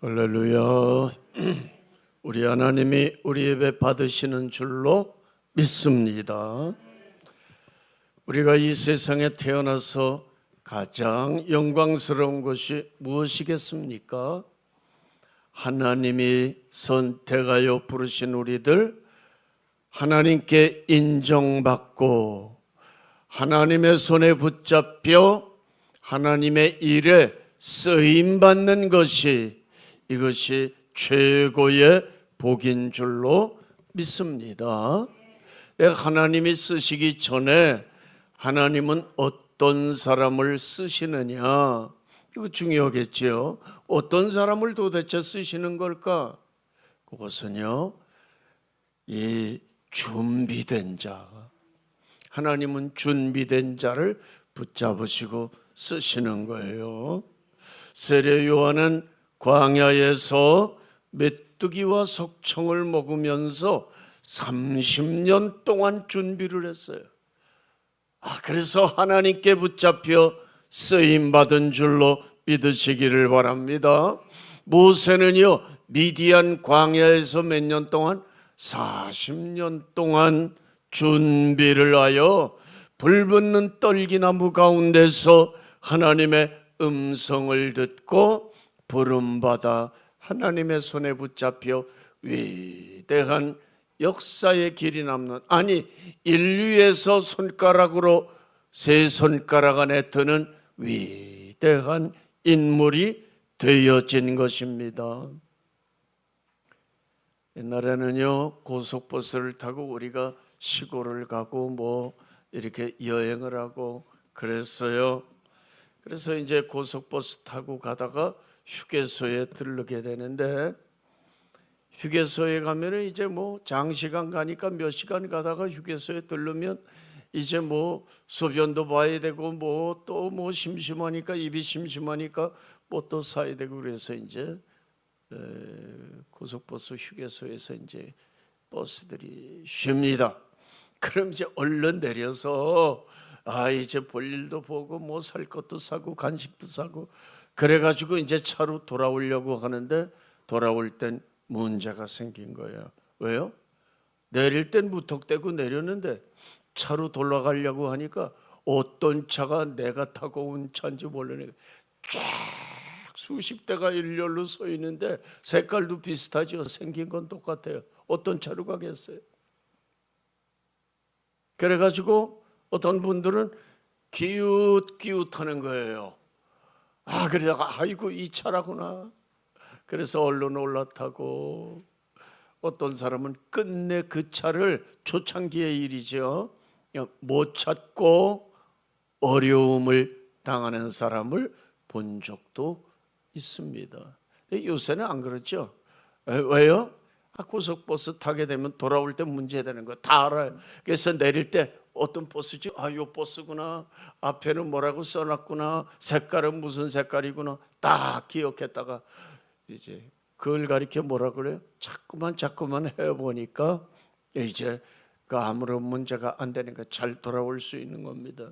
할렐루야. 우리 하나님이 우리 예배 받으시는 줄로 믿습니다. 우리가 이 세상에 태어나서 가장 영광스러운 것이 무엇이겠습니까? 하나님이 선택하여 부르신 우리들, 하나님께 인정받고 하나님의 손에 붙잡혀 하나님의 일에 쓰임받는 것이, 이것이 최고의 복인 줄로 믿습니다. 하나님이 쓰시기 전에 하나님은 어떤 사람을 쓰시느냐, 이거 중요하겠죠. 어떤 사람을 도대체 쓰시는 걸까? 그것은요, 이 준비된 자, 하나님은 준비된 자를 붙잡으시고 쓰시는 거예요. 세례 요한은 광야에서 메뚜기와 석청을 먹으면서 30년 동안 준비를 했어요. 그래서 하나님께 붙잡혀 쓰임받은 줄로 믿으시기를 바랍니다. 모세는요, 미디안 광야에서 몇 년 동안? 40년 동안 준비를 하여 불붙는 떨기나무 가운데서 하나님의 음성을 듣고 부름받아 하나님의 손에 붙잡혀 위대한 역사의 길이 남는, 인류에서 손가락으로 세 손가락 안에 드는 위대한 인물이 되어진 것입니다. 옛날에는요, 고속버스를 타고 우리가 시골을 가고 이렇게 여행을 하고 그랬어요. 그래서 이제 고속버스 타고 가다가 휴게소에 들르게 되는데, 휴게소에 가면은 이제 장시간 가니까 몇 시간 가다가 휴게소에 들르면 이제 소변도 봐야 되고 또 심심하니까, 입이 심심하니까 또 사야 되고, 그래서 이제 고속버스 휴게소에서 이제 버스들이 쉽니다. 그럼 이제 얼른 내려서 이제 볼 일도 보고 살 것도 사고 간식도 사고 그래가지고 이제 차로 돌아오려고 하는데, 돌아올 땐 문제가 생긴 거예요. 왜요? 내릴 땐 무턱대고 내렸는데 차로 돌아가려고 하니까 어떤 차가 내가 타고 온 차인지 모르니까 쫙 수십 대가 일렬로 서 있는데 색깔도 비슷하죠. 생긴 건 똑같아요. 어떤 차로 가겠어요? 그래가지고 어떤 분들은 기웃기웃하는 거예요. 그러다가 아이고 이 차라구나. 그래서 얼른 올라타고, 어떤 사람은 끝내 그 차를, 초창기의 일이죠, 못 찾고 어려움을 당하는 사람을 본 적도 있습니다. 요새는 안 그렇죠. 왜요? 고속버스 타게 되면 돌아올 때 문제되는 거 다 알아요. 그래서 내릴 때 어떤 버스지? 요 버스구나. 앞에는 뭐라고 써놨구나. 색깔은 무슨 색깔이구나. 딱 기억했다가 이제 그걸 가리켜 뭐라 그래요? 자꾸만 해보니까 이제 아무런 문제가 안 되니까 잘 돌아올 수 있는 겁니다.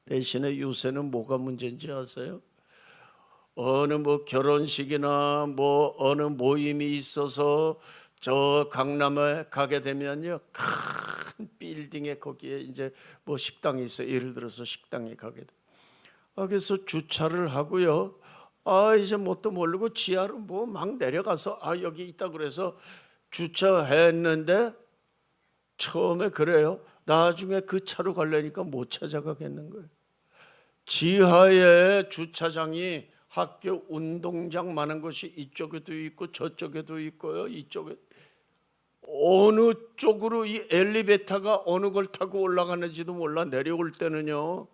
대신에 요새는 뭐가 문제인지 아세요? 어느 결혼식이나 어느 모임이 있어서 저 강남에 가게 되면요, 큰 빌딩에 거기에 이제 식당이 있어요. 예를 들어서 식당에 가게 돼. 그래서 주차를 하고요. 이제 뭣도 모르고 지하로 막 내려가서 여기 있다 그래서 주차했는데, 처음에 그래요. 나중에 그 차로 가려니까 못 찾아가겠는 거예요. 지하에 주차장이 학교 운동장 많은 곳이 이쪽에도 있고 저쪽에도 있고요. 이쪽에 어느 쪽으로 이 엘리베이터가 어느 걸 타고 올라가는지도 몰라. 내려올 때는요,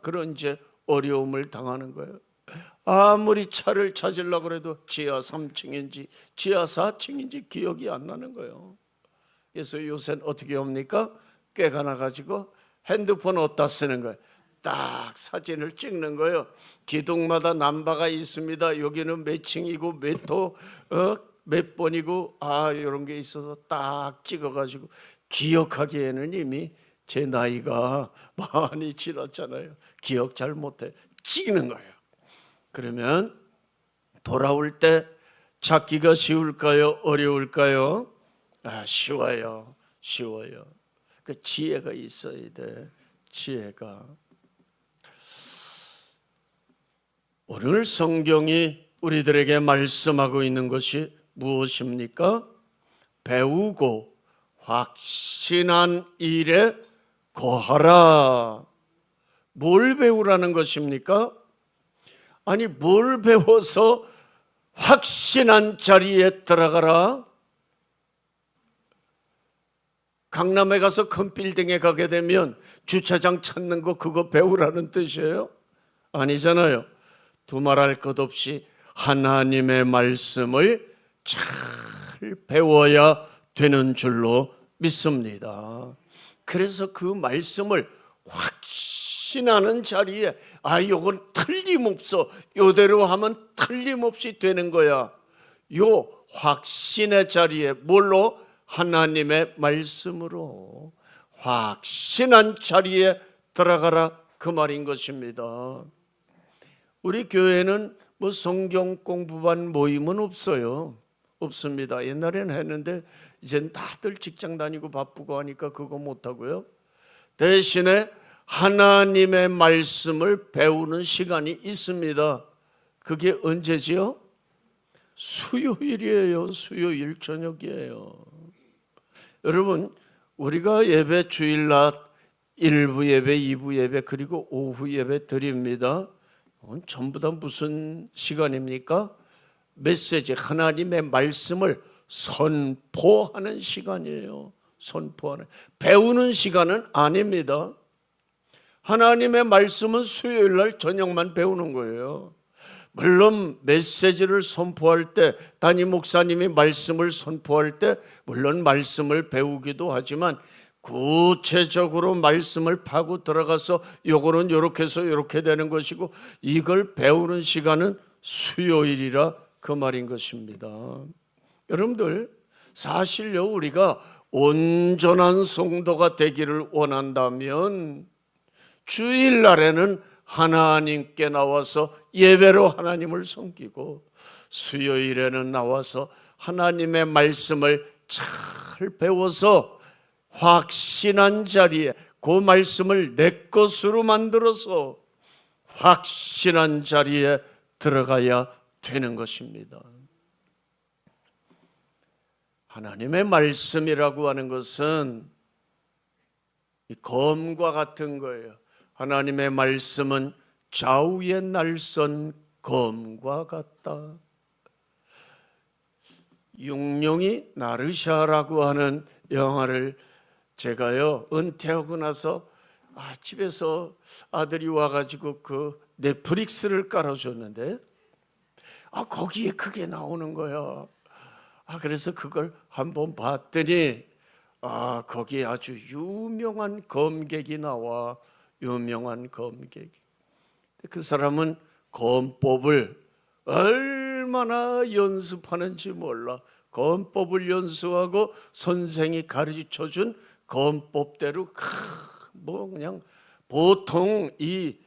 그런 이제 어려움을 당하는 거예요. 아무리 차를 찾으려고 해도 지하 3층인지 지하 4층인지 기억이 안 나는 거예요. 그래서 요새는 어떻게 합니까? 꾀가 나가지고 핸드폰 어디다 쓰는 거예요. 딱 사진을 찍는 거예요. 기둥마다 남바가 있습니다. 여기는 몇 층이고 몇 호, 몇 번이고 이런 게 있어서 딱 찍어가지고, 기억하기에는 이미 제 나이가 많이 지났잖아요. 기억 잘 못해. 찍는 거예요. 그러면 돌아올 때 찾기가 쉬울까요? 어려울까요? 쉬워요. 쉬워요. 그 지혜가 있어야 돼. 지혜가. 오늘 성경이 우리들에게 말씀하고 있는 것이 무엇입니까? 배우고 확신한 일에 거하라. 뭘 배우라는 것입니까? 아니, 뭘 배워서 확신한 자리에 들어가라? 강남에 가서 큰 빌딩에 가게 되면 주차장 찾는 거 그거 배우라는 뜻이에요? 아니잖아요. 두말할 것 없이 하나님의 말씀을 잘 배워야 되는 줄로 믿습니다. 그래서 그 말씀을 확신하는 자리에 요건 틀림없어, 요대로 하면 틀림없이 되는 거야. 요 확신의 자리에 뭘로? 하나님의 말씀으로 확신한 자리에 들어가라, 그 말인 것입니다. 우리 교회는 뭐 성경 공부반 모임은 없어요. 없습니다. 옛날에는 했는데 이제는 다들 직장 다니고 바쁘고 하니까 그거 못하고요. 대신에 하나님의 말씀을 배우는 시간이 있습니다. 그게 언제지요? 수요일이에요. 수요일 저녁이에요. 여러분, 우리가 예배 주일날 1부 예배, 2부 예배, 그리고 오후 예배 드립니다. 전부 다 무슨 시간입니까? 메시지, 하나님의 말씀을 선포하는 시간이에요. 선포하는, 배우는 시간은 아닙니다. 하나님의 말씀은 수요일 날 저녁만 배우는 거예요. 물론 메시지를 선포할 때, 담임 목사님이 말씀을 선포할 때 물론 말씀을 배우기도 하지만 구체적으로 말씀을 파고 들어가서 요거는 요렇게 해서 요렇게 되는 것이고, 이걸 배우는 시간은 수요일이라 그 말인 것입니다. 여러분들, 사실요, 우리가 온전한 성도가 되기를 원한다면 주일날에는 하나님께 나와서 예배로 하나님을 섬기고, 수요일에는 나와서 하나님의 말씀을 잘 배워서 확신한 자리에, 그 말씀을 내 것으로 만들어서 확신한 자리에 들어가야 되는 것입니다. 하나님의 말씀이라고 하는 것은 이 검과 같은 거예요. 하나님의 말씀은 좌우의 날선 검과 같다. 육룡이 나르샤라고 하는 영화를 제가요, 은퇴하고 나서 집에서 아들이 와가지고 그 넷플릭스를 깔아줬는데 거기에 그게 나오는 거야. 그래서 그걸 한번 봤더니 거기에 아주 유명한 검객이 나와. 유명한 검객이. 그 사람은 검법을 얼마나 연습하는지 몰라. 검법을 연수하고 선생이 가르쳐준 검법대로 그냥 보통 이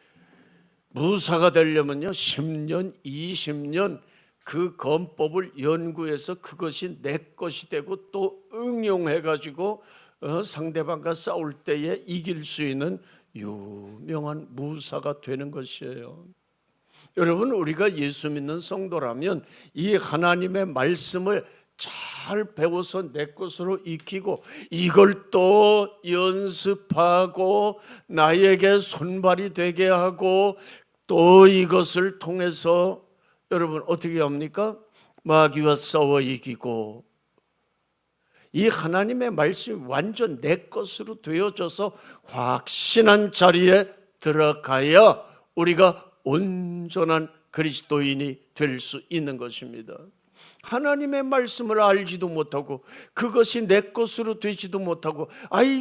무사가 되려면요 10년, 20년 그 검법을 연구해서 그것이 내 것이 되고 또 응용해가지고 상대방과 싸울 때에 이길 수 있는 유명한 무사가 되는 것이에요. 여러분, 우리가 예수 믿는 성도라면 이 하나님의 말씀을 잘 배워서 내 것으로 익히고, 이걸 또 연습하고 나에게 손발이 되게 하고, 또 이것을 통해서 여러분 어떻게 합니까? 마귀와 싸워 이기고, 이 하나님의 말씀이 완전 내 것으로 되어져서 확신한 자리에 들어가야 우리가 온전한 그리스도인이 될 수 있는 것입니다. 하나님의 말씀을 알지도 못하고 그것이 내 것으로 되지도 못하고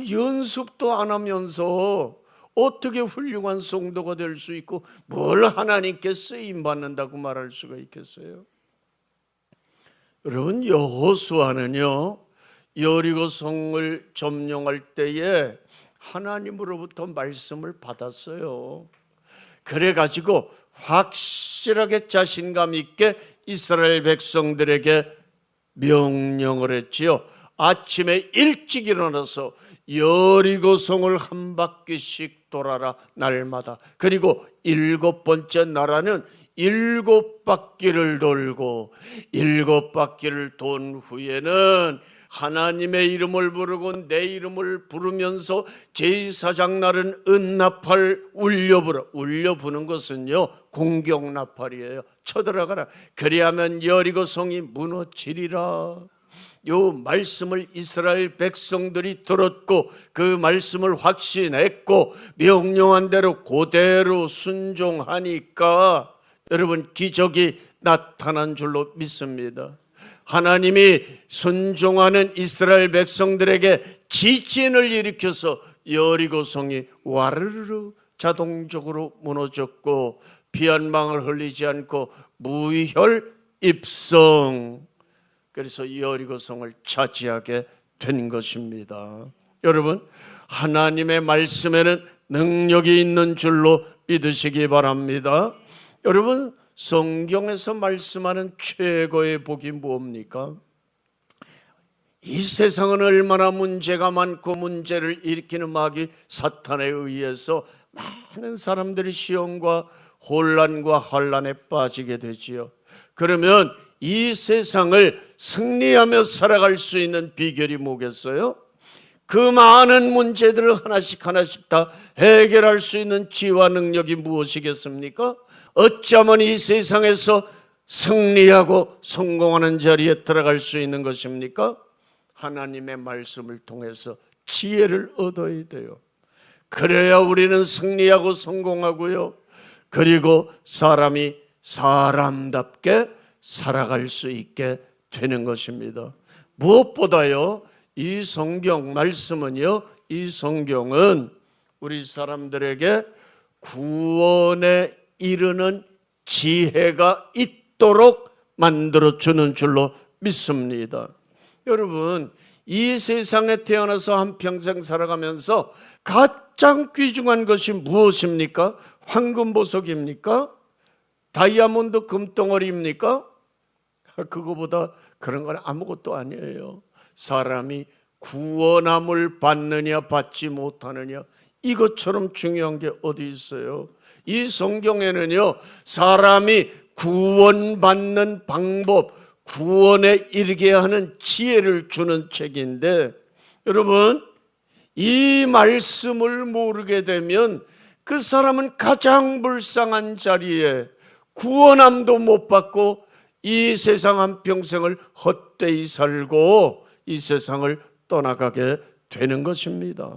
연습도 안 하면서 어떻게 훌륭한 성도가 될 수 있고 뭘 하나님께 쓰임받는다고 말할 수가 있겠어요? 여러분, 여호수아는요 여리고 성을 점령할 때에 하나님으로부터 말씀을 받았어요. 그래가지고 확실하게 자신감 있게 이스라엘 백성들에게 명령을 했지요. 아침에 일찍 일어나서 여리고성을 한 바퀴씩 돌아라, 날마다. 그리고 7번째 나라는 7바퀴를 돌고 7바퀴를 돈 후에는 하나님의 이름을 부르고 내 이름을 부르면서 제사장 날은 은나팔 울려부라. 울려부는 것은요, 공격나팔이에요. 쳐들어가라. 그리하면 여리고성이 무너지리라. 요 말씀을 이스라엘 백성들이 들었고 그 말씀을 확신했고 명령한 대로 그대로 순종하니까 여러분, 기적이 나타난 줄로 믿습니다. 하나님이 순종하는 이스라엘 백성들에게 지진을 일으켜서 여리고성이 와르르 자동적으로 무너졌고 피 한 방울 흘리지 않고 무혈입성, 그래서 여리고성을 차지하게 된 것입니다. 여러분, 하나님의 말씀에는 능력이 있는 줄로 믿으시기 바랍니다. 여러분, 성경에서 말씀하는 최고의 복이 뭡니까? 이 세상은 얼마나 문제가 많고 문제를 일으키는 마귀 사탄에 의해서 많은 사람들이 시험과 혼란과 환란에 빠지게 되지요. 그러면 이 세상을 승리하며 살아갈 수 있는 비결이 뭐겠어요? 그 많은 문제들을 하나씩 하나씩 다 해결할 수 있는 지혜와 능력이 무엇이겠습니까? 어쩌면 이 세상에서 승리하고 성공하는 자리에 들어갈 수 있는 것입니까? 하나님의 말씀을 통해서 지혜를 얻어야 돼요. 그래야 우리는 승리하고 성공하고요, 그리고 사람이 사람답게 살아갈 수 있게 되는 것입니다. 무엇보다요, 이 성경 말씀은요, 이 성경은 우리 사람들에게 구원에 이르는 지혜가 있도록 만들어주는 줄로 믿습니다. 여러분, 이 세상에 태어나서 한평생 살아가면서 가장 귀중한 것이 무엇입니까? 황금보석입니까? 다이아몬드 금덩어리입니까? 그거보다 그런 건 아무것도 아니에요. 사람이 구원함을 받느냐 받지 못하느냐, 이것처럼 중요한 게 어디 있어요? 이 성경에는요, 사람이 구원받는 방법, 구원에 이르게 하는 지혜를 주는 책인데, 여러분, 이 말씀을 모르게 되면 그 사람은 가장 불쌍한 자리에 구원함도 못 받고 이 세상 한평생을 헛되이 살고 이 세상을 떠나가게 되는 것입니다.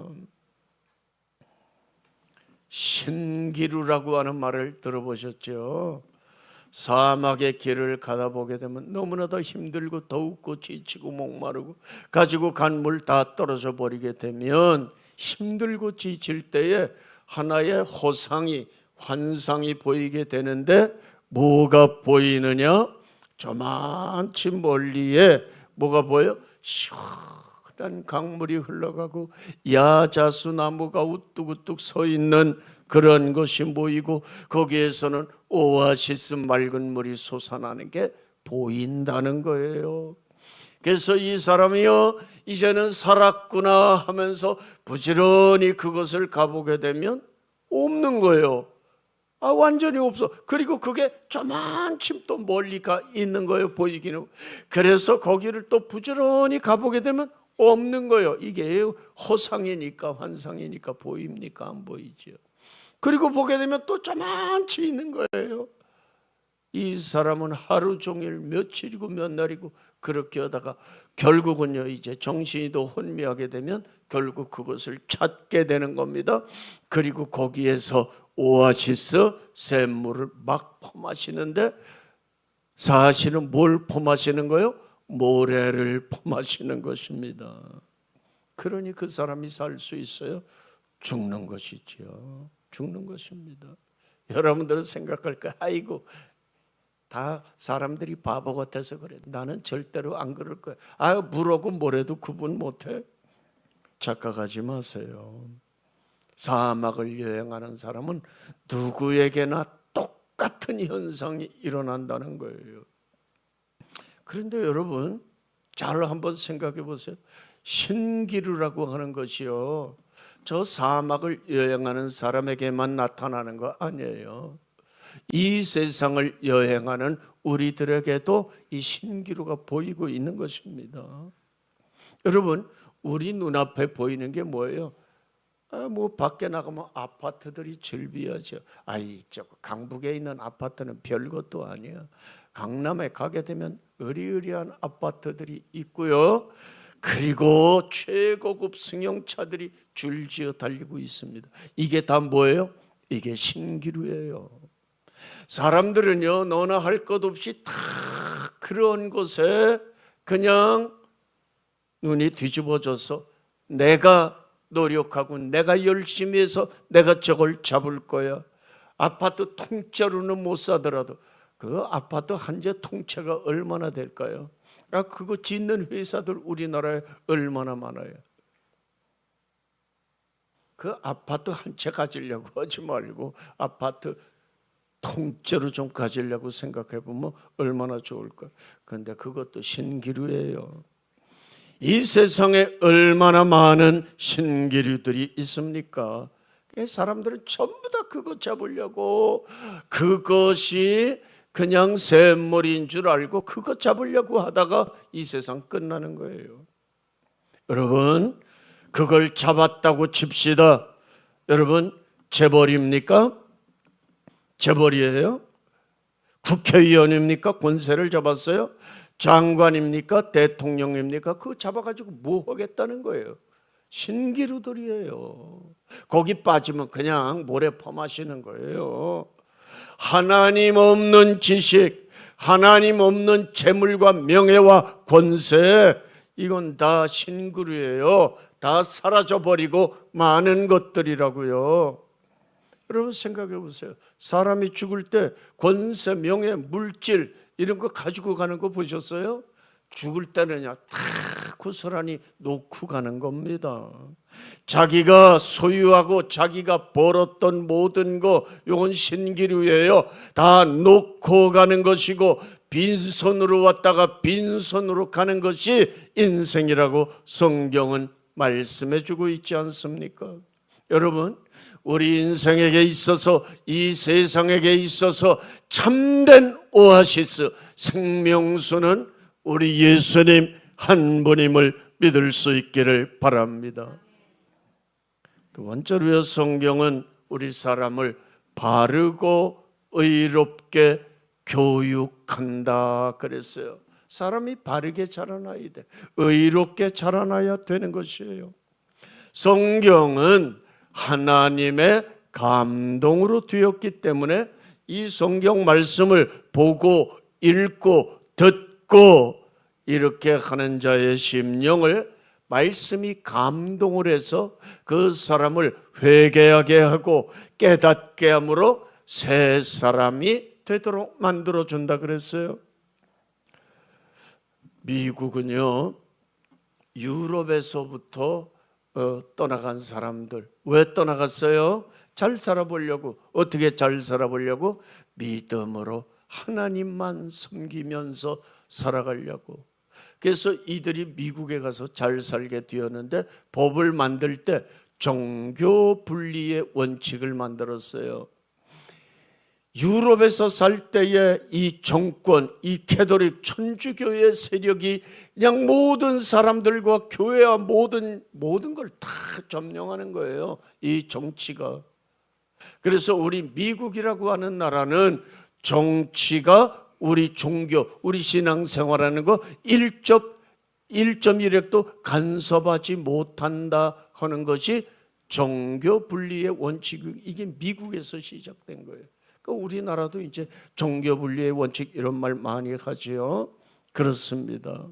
신기루라고 하는 말을 들어보셨죠? 사막의 길을 가다 보게 되면 너무나도 힘들고 더웁고 지치고 목마르고 가지고 간 물 다 떨어져 버리게 되면 힘들고 지칠 때에 하나의 호상이, 환상이 보이게 되는데 뭐가 보이느냐? 저만치 멀리에 뭐가 보여? 시원한 강물이 흘러가고 야자수 나무가 우뚝우뚝 서 있는 그런 것이 보이고 거기에서는 오아시스 맑은 물이 솟아나는 게 보인다는 거예요. 그래서 이 사람이요, 이제는 살았구나 하면서 부지런히 그것을 가보게 되면 없는 거예요. 완전히 없어. 그리고 그게 저만큼 또 멀리 가 있는 거예요, 보이기는. 그래서 거기를 또 부지런히 가보게 되면 없는 거예요. 이게 허상이니까 환상이니까 보입니까? 안 보이죠. 그리고 보게 되면 또 저만치 있는 거예요. 이 사람은 하루 종일 며칠이고 몇 날이고 그렇게 하다가 결국은요, 이제 정신이도 혼미하게 되면 결국 그것을 찾게 되는 겁니다. 그리고 거기에서 오아시스 샘물을 막 퍼마시는데 사실은 뭘 퍼마시는 거예요? 모래를 퍼마시는 것입니다. 그러니 그 사람이 살 수 있어요? 죽는 것이지요. 죽는 것입니다. 여러분들은 생각할 거예요. 아이고, 다 사람들이 바보 같아서 그래. 나는 절대로 안 그럴 거야. 물하고 모래도 구분 못해? 착각하지 마세요. 사막을 여행하는 사람은 누구에게나 같은 현상이 일어난다는 거예요. 그런데 여러분 잘 한번 생각해 보세요. 신기루라고 하는 것이요, 저 사막을 여행하는 사람에게만 나타나는 거 아니에요. 이 세상을 여행하는 우리들에게도 이 신기루가 보이고 있는 것입니다. 여러분, 우리 눈앞에 보이는 게 뭐예요? 뭐 밖에 나가면 아파트들이 즐비하죠. 저 강북에 있는 아파트는 별것도 아니야. 강남에 가게 되면 으리으리한 아파트들이 있고요, 그리고 최고급 승용차들이 줄지어 달리고 있습니다. 이게 다 뭐예요? 이게 신기루예요. 사람들은요, 너나 할 것 없이 다 그런 곳에 그냥 눈이 뒤집어져서 내가 노력하고 내가 열심히 해서 내가 저걸 잡을 거야. 아파트 통째로는 못 사더라도 그 아파트 한 채 통째가 얼마나 될까요? 그거 짓는 회사들 우리나라에 얼마나 많아요. 그 아파트 한 채 가지려고 하지 말고 아파트 통째로 좀 가지려고 생각해 보면 얼마나 좋을까. 그런데 그것도 신기루예요. 이 세상에 얼마나 많은 신기루들이 있습니까? 사람들은 전부 다 그거 잡으려고, 그것이 그냥 샘물인 줄 알고 그거 잡으려고 하다가 이 세상 끝나는 거예요. 여러분, 그걸 잡았다고 칩시다. 여러분, 재벌입니까? 재벌이에요? 국회의원입니까? 권세를 잡았어요? 장관입니까? 대통령입니까? 그거 잡아가지고 뭐 하겠다는 거예요? 신기루들이에요. 거기 빠지면 그냥 모래 퍼마시는 거예요. 하나님 없는 지식, 하나님 없는 재물과 명예와 권세, 이건 다 신기루예요. 다 사라져버리고 많은 것들이라고요. 여러분 생각해 보세요. 사람이 죽을 때 권세, 명예, 물질 이런 거 가지고 가는 거 보셨어요? 죽을 때는요 다 고스란히 놓고 가는 겁니다. 자기가 소유하고 자기가 벌었던 모든 거, 이건 신기루예요. 다 놓고 가는 것이고 빈손으로 왔다가 빈손으로 가는 것이 인생이라고 성경은 말씀해 주고 있지 않습니까? 여러분, 우리 인생에게 있어서, 이 세상에게 있어서 참된 오아시스, 생명수는 우리 예수님 한 분임을 믿을 수 있기를 바랍니다. 두 번째로요, 성경은 우리 사람을 바르고 의롭게 교육한다 그랬어요. 사람이 바르게 자라나야 돼. 의롭게 자라나야 되는 것이에요. 성경은 하나님의 감동으로 되었기 때문에 이 성경 말씀을 보고 읽고 듣고 이렇게 하는 자의 심령을 말씀이 감동을 해서 그 사람을 회개하게 하고 깨닫게 함으로 새 사람이 되도록 만들어준다 그랬어요. 미국은요, 유럽에서부터 떠나간 사람들, 왜 떠나갔어요? 잘 살아보려고. 어떻게 잘 살아보려고? 믿음으로 하나님만 섬기면서 살아가려고. 그래서 이들이 미국에 가서 잘 살게 되었는데 법을 만들 때 종교 분리의 원칙을 만들었어요. 유럽에서 살 때의 이 정권, 이 캐톨릭 천주교의 세력이 그냥 모든 사람들과 교회와 모든 걸 다 점령하는 거예요, 이 정치가. 그래서 우리 미국이라고 하는 나라는 정치가 우리 종교, 우리 신앙생활하는 거 1.1획도 간섭하지 못한다 하는 것이 종교 분리의 원칙이, 이게 미국에서 시작된 거예요. 우리나라도 이제 종교 분리의 원칙 이런 말 많이 하지요. 그렇습니다.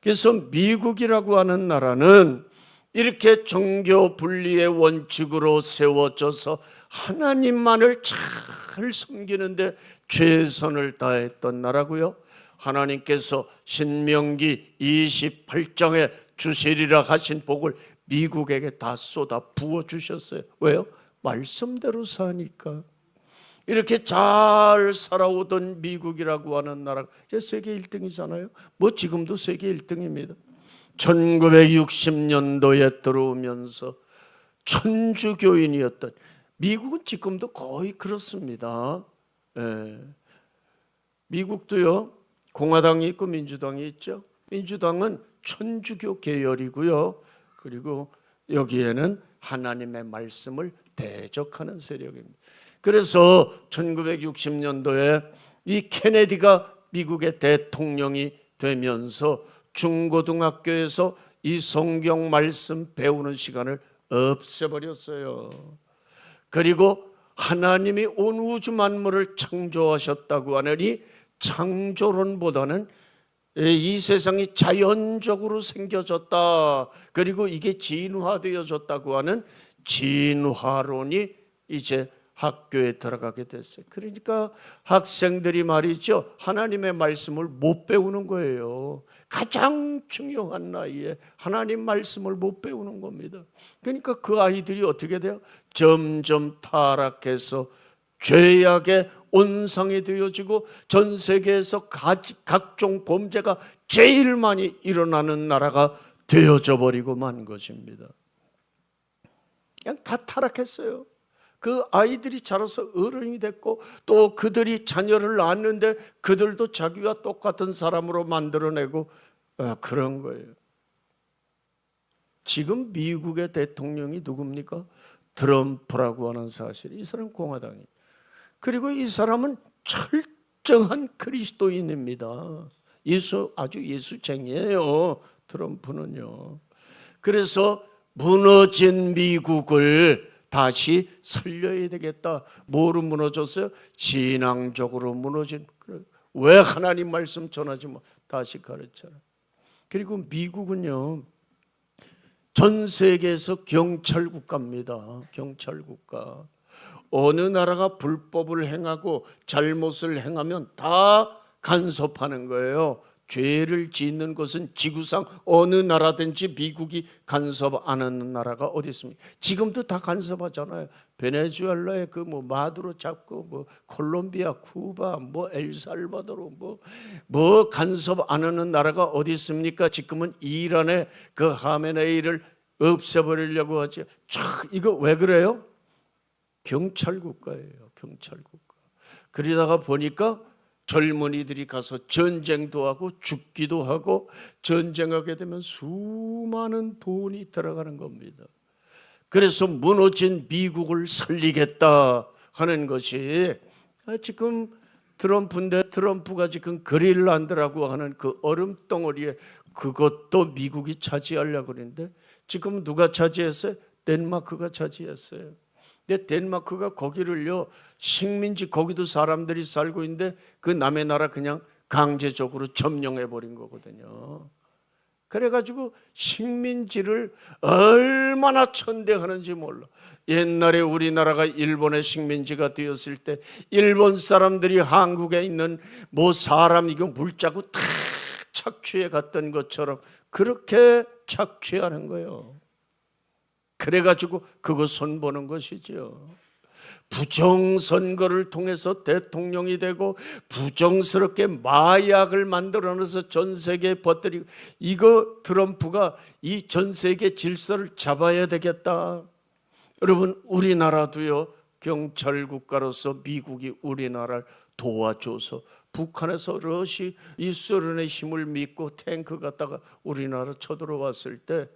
그래서 미국이라고 하는 나라는 이렇게 종교 분리의 원칙으로 세워져서 하나님만을 잘 섬기는데 최선을 다했던 나라고요. 하나님께서 신명기 28장에 주시리라 하신 복을 미국에게 다 쏟아 부어 주셨어요. 왜요? 말씀대로 사니까. 이렇게 잘 살아오던 미국이라고 하는 나라가 이제 세계 1등이잖아요. 뭐 지금도 세계 1등입니다. 1960년도에 들어오면서 천주교인이었던 미국은 지금도 거의 그렇습니다. 예. 미국도요, 공화당이 있고 민주당이 있죠. 민주당은 천주교 계열이고요. 그리고 여기에는 하나님의 말씀을 대적하는 세력입니다. 그래서 1960년도에 이 케네디가 미국의 대통령이 되면서 중고등학교에서 이 성경 말씀 배우는 시간을 없애버렸어요. 그리고 하나님이 온 우주 만물을 창조하셨다고 하느니 창조론보다는 이 세상이 자연적으로 생겨졌다, 그리고 이게 진화되어졌다고 하는 진화론이 이제 학교에 들어가게 됐어요. 그러니까 학생들이 말이죠, 하나님의 말씀을 못 배우는 거예요. 가장 중요한 나이에 하나님 말씀을 못 배우는 겁니다. 그러니까 그 아이들이 어떻게 돼요? 점점 타락해서 죄악의 온상이 되어지고 전 세계에서 각종 범죄가 제일 많이 일어나는 나라가 되어져 버리고 만 것입니다. 그냥 다 타락했어요. 그 아이들이 자라서 어른이 됐고 또 그들이 자녀를 낳았는데 그들도 자기와 똑같은 사람으로 만들어내고 그런 거예요. 지금 미국의 대통령이 누굽니까? 트럼프라고 하는 사실. 이 사람 공화당이. 그리고 이 사람은 철저한 그리스도인입니다. 아주 예수쟁이에요. 트럼프는요. 그래서 무너진 미국을 다시 살려야 되겠다. 뭐로 무너졌어요? 신앙적으로 무너진. 왜 하나님 말씀 전하지 뭐 다시 가르쳐라. 그리고 미국은요, 전 세계에서 경찰 국가입니다. 경찰 국가. 어느 나라가 불법을 행하고 잘못을 행하면 다 간섭하는 거예요. 죄를 짓는 것은 지구상 어느 나라든지 미국이 간섭 안 하는 나라가 어디 있습니까? 지금도 다 간섭하잖아요. 베네수엘라에 그 뭐 마두로 잡고 뭐 콜롬비아, 쿠바, 뭐 엘살바도르 뭐 간섭 안 하는 나라가 어디 있습니까? 지금은 이란의 그 하메네이를 없애버리려고 하죠. 이거 왜 그래요? 경찰 국가예요. 경찰 국가. 그러다가 보니까 젊은이들이 가서 전쟁도 하고 죽기도 하고, 전쟁하게 되면 수많은 돈이 들어가는 겁니다. 그래서 무너진 미국을 살리겠다 하는 것이 지금 트럼프인데, 트럼프가 지금 그린란드라고 하는 그 얼음 덩어리에 그것도 미국이 차지하려고 그러는데 지금 누가 차지했어요? 덴마크가 차지했어요. 근데 덴마크가 거기를요, 식민지, 거기도 사람들이 살고 있는데 그 남의 나라 그냥 강제적으로 점령해 버린 거거든요. 그래가지고 식민지를 얼마나 천대하는지 몰라. 옛날에 우리나라가 일본의 식민지가 되었을 때 일본 사람들이 한국에 있는 뭐 사람 이거 물자고 다 착취해 갔던 것처럼 그렇게 착취하는 거예요. 그래가지고 그거 손보는 것이죠. 부정선거를 통해서 대통령이 되고 부정스럽게 마약을 만들어내서 전 세계에 퍼뜨리고, 이거 트럼프가 이 전 세계 질서를 잡아야 되겠다. 여러분, 우리나라도요, 경찰 국가로서 미국이 우리나라를 도와줘서 북한에서 이 소련의 힘을 믿고 탱크 갖다가 우리나라 쳐들어왔을 때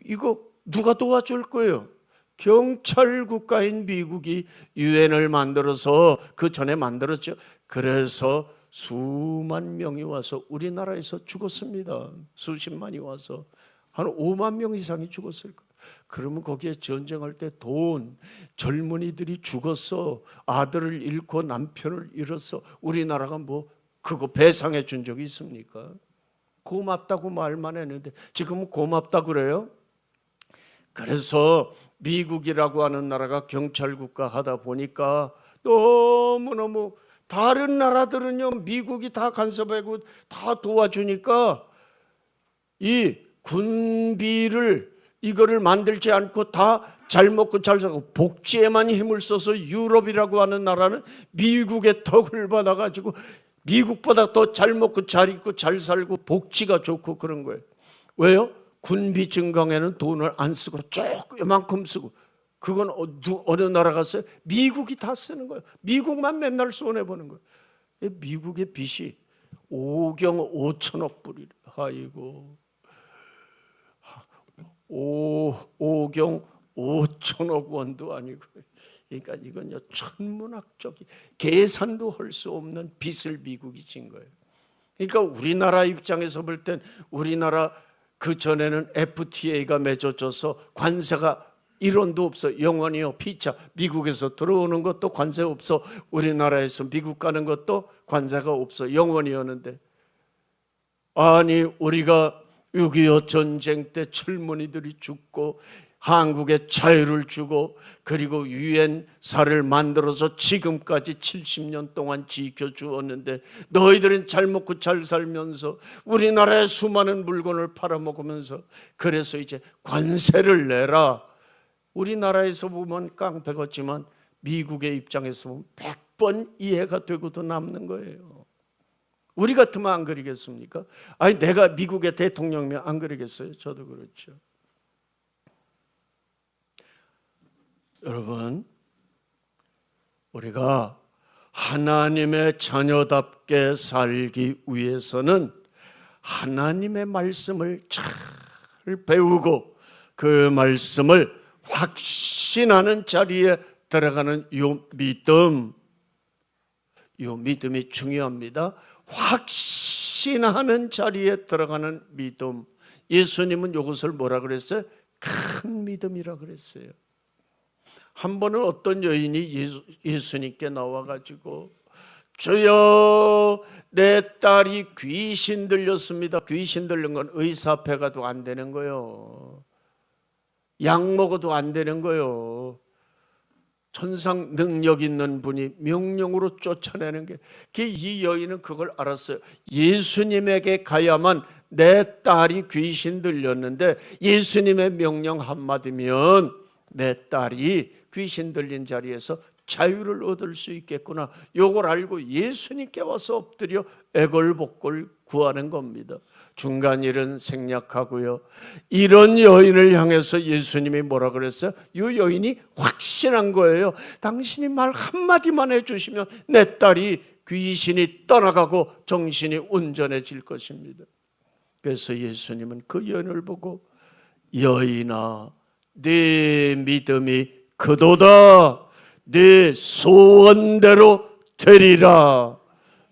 이거 누가 도와줄 거예요? 경찰 국가인 미국이 유엔을 만들어서, 그 전에 만들었죠. 그래서 수만 명이 와서 우리나라에서 죽었습니다. 수십만이 와서 한 5만 명 이상이 죽었을 거예요. 그러면 거기에 전쟁할 때 돈, 젊은이들이 죽었어, 아들을 잃고 남편을 잃었어, 우리나라가 뭐 그거 배상해 준 적이 있습니까? 고맙다고 말만 했는데 지금은 고맙다 그래요? 그래서 미국이라고 하는 나라가 경찰 국가 하다 보니까 너무너무, 다른 나라들은요, 미국이 다 간섭하고 다 도와주니까 이 군비를 이거를 만들지 않고 다 잘 먹고 잘 살고 복지에만 힘을 써서 유럽이라고 하는 나라는 미국의 덕을 받아가지고 미국보다 더 잘 먹고 잘 입고 잘 살고 복지가 좋고 그런 거예요. 왜요? 군비 증강에는 돈을 안 쓰고 조그만큼 쓰고. 그건 어느 나라 갔어요? 미국이 다 쓰는 거예요. 미국만 맨날 손해보는 거예요. 미국의 빚이 5경 5천억 불이래. 아이고, 5경 5천억 원도 아니고, 그러니까 이건요 천문학적인 계산도 할 수 없는 빚을 미국이 진 거예요. 그러니까 우리나라 입장에서 볼 땐 우리나라 그 전에는 FTA가 맺어져서 관세가 1원도 없어. 영원히요. 피차. 미국에서 들어오는 것도 관세 없어. 우리나라에서 미국 가는 것도 관세가 없어. 영원히였는데, 아니 우리가 6.25 전쟁 때 젊은이들이 죽고 한국에 자유를 주고 그리고 유엔사를 만들어서 지금까지 70년 동안 지켜주었는데, 너희들은 잘 먹고 잘 살면서 우리나라의 수많은 물건을 팔아먹으면서 그래서 이제 관세를 내라. 우리나라에서 보면 깡패 같지만 미국의 입장에서 보면 100번 이해가 되고도 남는 거예요. 우리 같으면 안 그러겠습니까? 아니 내가 미국의 대통령이면 안 그러겠어요? 저도 그렇죠. 여러분, 우리가 하나님의 자녀답게 살기 위해서는 하나님의 말씀을 잘 배우고 그 말씀을 확신하는 자리에 들어가는 요 믿음이 중요합니다. 확신하는 자리에 들어가는 믿음. 예수님은 이것을 뭐라 그랬어요? 큰 믿음이라 그랬어요. 한 번은 어떤 여인이 예수님께 나와가지고, 주여 내 딸이 귀신 들렸습니다. 귀신 들린 건 의사 앞에 가도 안 되는 거예요. 약 먹어도 안 되는 거예요. 천상 능력 있는 분이 명령으로 쫓아내는 게, 이 여인은 그걸 알았어요. 예수님에게 가야만 내 딸이 귀신 들렸는데 예수님의 명령 한마디면 내 딸이 귀신 들린 자리에서 자유를 얻을 수 있겠구나. 요걸 알고 예수님께 와서 엎드려 애걸복걸 구하는 겁니다. 중간 일은 생략하고요. 이런 여인을 향해서 예수님이 뭐라 그랬어요? 이 여인이 확신한 거예요. 당신이 말 한마디만 해주시면 내 딸이 귀신이 떠나가고 정신이 온전해질 것입니다. 그래서 예수님은 그 여인을 보고, 여인아, 네 믿음이 그도다, 네 소원대로 되리라,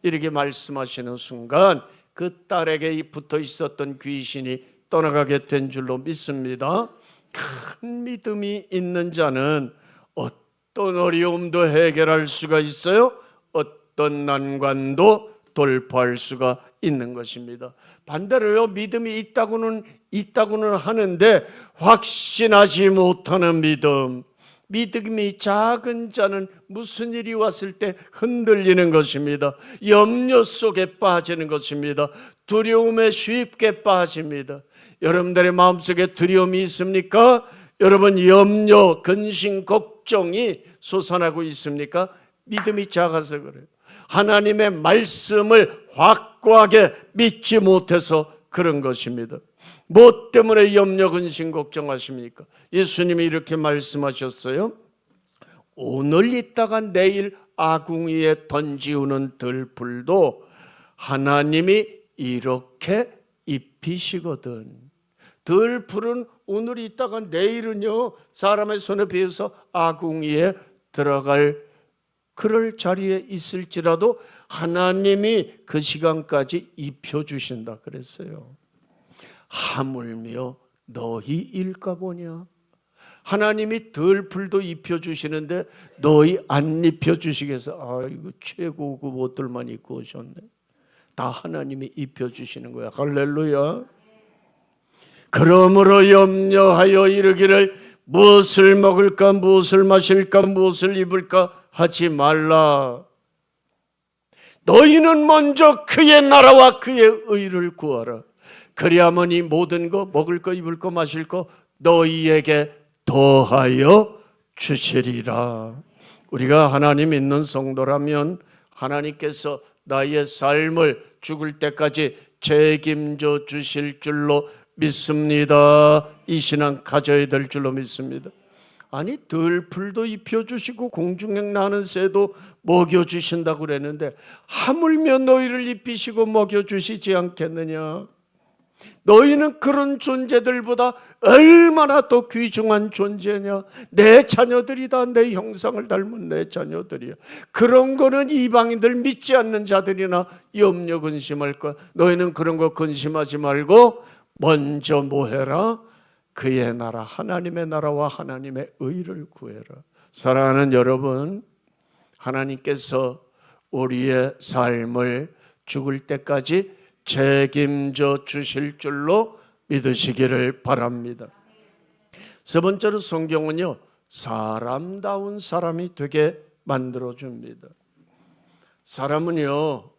이렇게 말씀하시는 순간 그 딸에게 붙어 있었던 귀신이 떠나가게 된 줄로 믿습니다. 큰 믿음이 있는 자는 어떤 어려움도 해결할 수가 있어요. 어떤 난관도 돌파할 수가 있는 것입니다. 반대로요, 믿음이 있다고는 하는데 확신하지 못하는 믿음이 작은 자는 무슨 일이 왔을 때 흔들리는 것입니다. 염려 속에 빠지는 것입니다. 두려움에 쉽게 빠집니다. 여러분들의 마음속에 두려움이 있습니까? 여러분 염려, 근심, 걱정이 솟아나고 있습니까? 믿음이 작아서 그래요. 하나님의 말씀을 확고하게 믿지 못해서 그런 것입니다. 뭐 때문에 염려, 근심, 걱정하십니까? 예수님이 이렇게 말씀하셨어요. 오늘 있다가 내일 아궁이에 던지우는 들풀도 하나님이 이렇게 입히시거든. 들풀은 오늘 있다가 내일은요 사람의 손에 베어서 아궁이에 들어갈 그럴 자리에 있을지라도 하나님이 그 시간까지 입혀주신다 그랬어요. 하물며 너희일까 보냐. 하나님이 들풀도 입혀주시는데 너희 안 입혀주시겠어? 아이고 최고급 옷들만 입고 오셨네. 다 하나님이 입혀주시는 거야. 할렐루야. 그러므로 염려하여 이르기를 무엇을 먹을까, 무엇을 마실까, 무엇을 입을까 하지 말라. 너희는 먼저 그의 나라와 그의 의를 구하라. 그리하면 이 모든 거, 먹을 거, 입을 거, 마실 거 너희에게 더하여 주시리라. 우리가 하나님 믿는 성도라면 하나님께서 나의 삶을 죽을 때까지 책임져 주실 줄로 믿습니다. 이 신앙 가져야 될 줄로 믿습니다. 아니, 들풀도 입혀주시고 공중에 나는 새도 먹여주신다고 그랬는데 하물며 너희를 입히시고 먹여주시지 않겠느냐? 너희는 그런 존재들보다 얼마나 더 귀중한 존재냐? 내 자녀들이다. 내 형상을 닮은 내 자녀들이야. 그런 거는 이방인들 믿지 않는 자들이나 염려 근심할 거야. 너희는 그런 거 근심하지 말고 먼저 뭐 해라? 그의 나라, 하나님의 나라와 하나님의 의를 구해라. 사랑하는 여러분, 하나님께서 우리의 삶을 죽을 때까지 책임져 주실 줄로 믿으시기를 바랍니다. 세 번째로 성경은요, 사람다운 사람이 되게 만들어줍니다. 사람은요,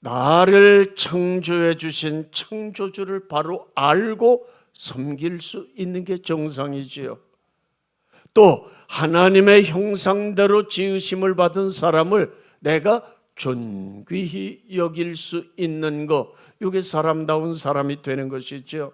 나를 창조해 주신 창조주를 바로 알고 섬길 수 있는 게 정상이지요. 또 하나님의 형상대로 지으심을 받은 사람을 내가 존귀히 여길 수 있는 것, 이게 사람다운 사람이 되는 것이죠.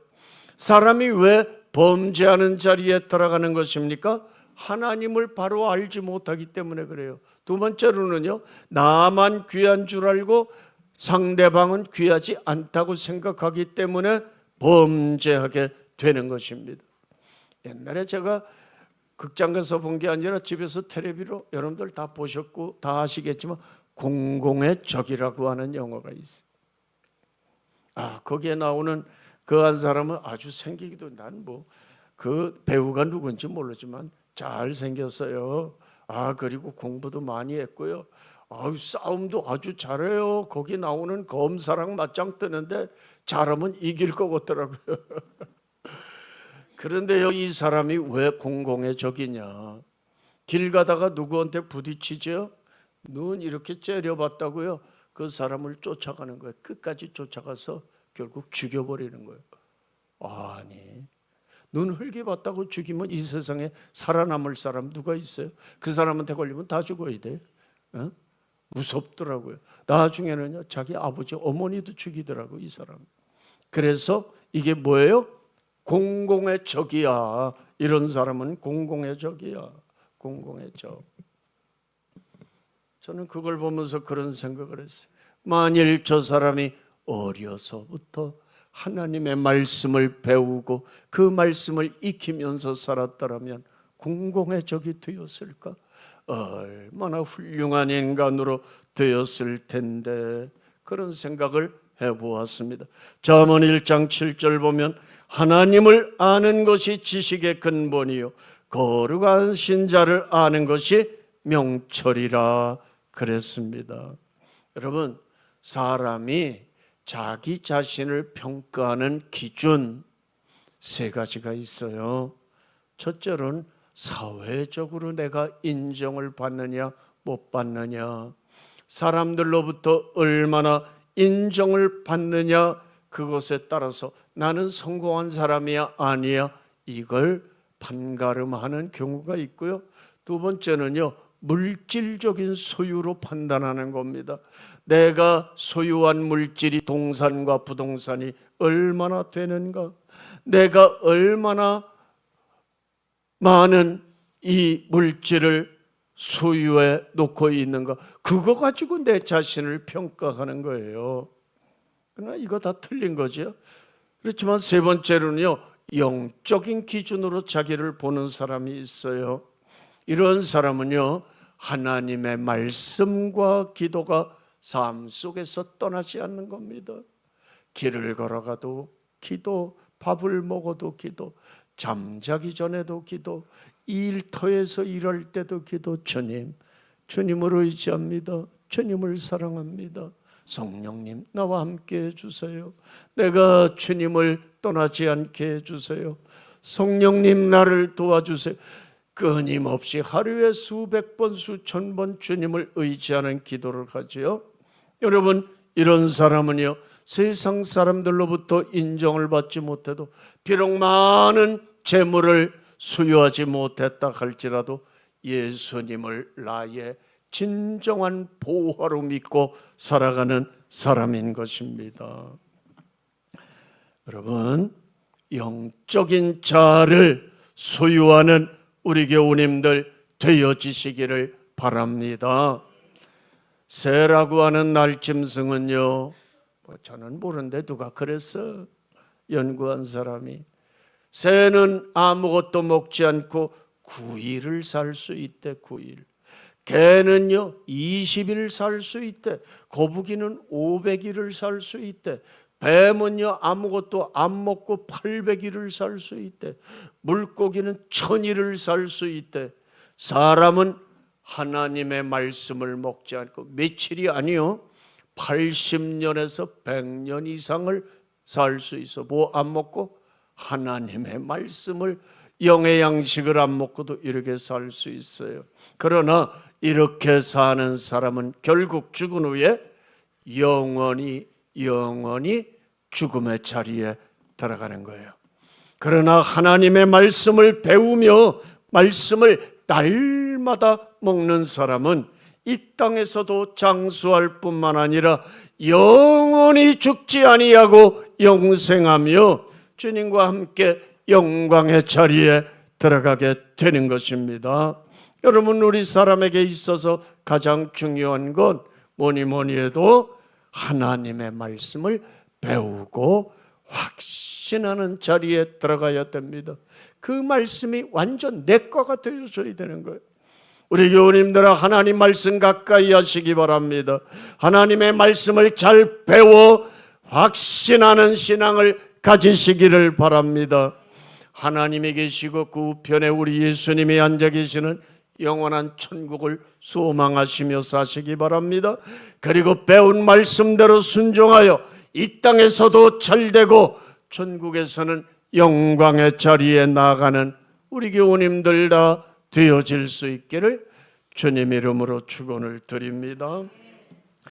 사람이 왜 범죄하는 자리에 들어가는 것입니까? 하나님을 바로 알지 못하기 때문에 그래요. 두 번째로는요, 나만 귀한 줄 알고 상대방은 귀하지 않다고 생각하기 때문에 범죄하게 되는 것입니다. 옛날에 제가 극장 가서 본 게 아니라 집에서 텔레비로, 여러분들 다 보셨고 다 아시겠지만 공공의 적이라고 하는 영화가 있어요. 거기에 나오는 그 한 사람은 아주 생기기도, 난 뭐 그 배우가 누군지 모르지만 잘 생겼어요. 그리고 공부도 많이 했고요. 싸움도 아주 잘해요. 거기 나오는 검사랑 맞짱 뜨는데 잘하면 이길 것 같더라고요. 그런데 이 사람이 왜 공공의 적이냐? 길 가다가 누구한테 부딪히죠? 눈 이렇게 째려봤다고요? 그 사람을 쫓아가는 거예요. 끝까지 쫓아가서 결국 죽여버리는 거예요. 아니, 눈 흘겨봤다고 죽이면 이 세상에 살아남을 사람 누가 있어요? 그 사람한테 걸리면 다 죽어야 돼. 무섭더라고요. 나중에는요, 자기 아버지, 어머니도 죽이더라고, 이 사람. 그래서 이게 뭐예요? 공공의 적이야. 이런 사람은 공공의 적이야. 공공의 적. 저는 그걸 보면서 그런 생각을 했어요. 만일 저 사람이 어려서부터 하나님의 말씀을 배우고 그 말씀을 익히면서 살았더라면 공공의 적이 되었을까? 얼마나 훌륭한 인간으로 되었을 텐데, 그런 생각을 해보았습니다. 잠언 1장 7절 보면 하나님을 아는 것이 지식의 근본이요 거룩하신 자를 아는 것이 명철이라 그랬습니다. 여러분, 사람이 자기 자신을 평가하는 기준 세 가지가 있어요. 첫째로는 사회적으로 내가 인정을 받느냐 못 받느냐, 사람들로부터 얼마나 인정을 받느냐, 그것에 따라서 나는 성공한 사람이야 아니야, 이걸 판가름하는 경우가 있고요. 두 번째는요, 물질적인 소유로 판단하는 겁니다. 내가 소유한 물질이 동산과 부동산이 얼마나 되는가, 내가 얼마나 많은 이 물질을 소유해 놓고 있는가, 그거 가지고 내 자신을 평가하는 거예요. 그러나 이거 다 틀린 거죠. 그렇지만 세 번째로는요, 영적인 기준으로 자기를 보는 사람이 있어요. 이런 사람은요, 하나님의 말씀과 기도가 삶 속에서 떠나지 않는 겁니다. 길을 걸어가도 기도, 밥을 먹어도 기도, 잠자기 전에도 기도, 일터에서 일할 때도 기도. 주님을 의지합니다. 주님을 사랑합니다. 성령님, 나와 함께 해주세요. 내가 주님을 떠나지 않게 해주세요. 성령님, 나를 도와주세요. 끊임없이 하루에 수백 번, 수천 번 주님을 의지하는 기도를 하지요. 여러분, 이런 사람은요, 세상 사람들로부터 인정을 받지 못해도 비록 많은 재물을 수여하지 못했다 할지라도 예수님을 나의 진정한 보호하로 믿고 살아가는 사람인 것입니다. 여러분, 영적인 자를 소유하는 우리 교우님들 되어지시기를 바랍니다. 새라고 하는 날짐승은요, 저는 모르는데 누가 그랬어? 연구한 사람이. 새는 아무것도 먹지 않고 9일을 살 수 있대. 9일. 개는요 20일 살 수 있대. 거북이는 500일을 살 수 있대. 뱀은요 아무것도 안 먹고 800일을 살 수 있대. 물고기는 1000일을 살 수 있대. 사람은 하나님의 말씀을 먹지 않고 며칠이 아니요 80년에서 100년 이상을 살 수 있어. 뭐 안 먹고? 하나님의 말씀을, 영의 양식을 안 먹고도 이렇게 살 수 있어요. 그러나 이렇게 사는 사람은 결국 죽은 후에 영원히 죽음의 자리에 들어가는 거예요. 그러나 하나님의 말씀을 배우며 말씀을 날마다 먹는 사람은 이 땅에서도 장수할 뿐만 아니라 영원히 죽지 아니하고 영생하며 주님과 함께 영광의 자리에 들어가게 되는 것입니다. 여러분, 우리 사람에게 있어서 가장 중요한 건 뭐니 해도 하나님의 말씀을 배우고 확신하는 자리에 들어가야 됩니다. 그 말씀이 완전 내 거가 되어줘야 되는 거예요. 우리 교우님들아, 하나님 말씀 가까이 하시기 바랍니다. 하나님의 말씀을 잘 배워 확신하는 신앙을 가지시기를 바랍니다. 하나님이 계시고 그 우편에 우리 예수님이 앉아 계시는 영원한 천국을 소망하시며 사시기 바랍니다. 그리고 배운 말씀대로 순종하여 이 땅에서도 잘되고 천국에서는 영광의 자리에 나아가는 우리 교우님들 다 되어질 수 있기를 주님 이름으로 축원을 드립니다.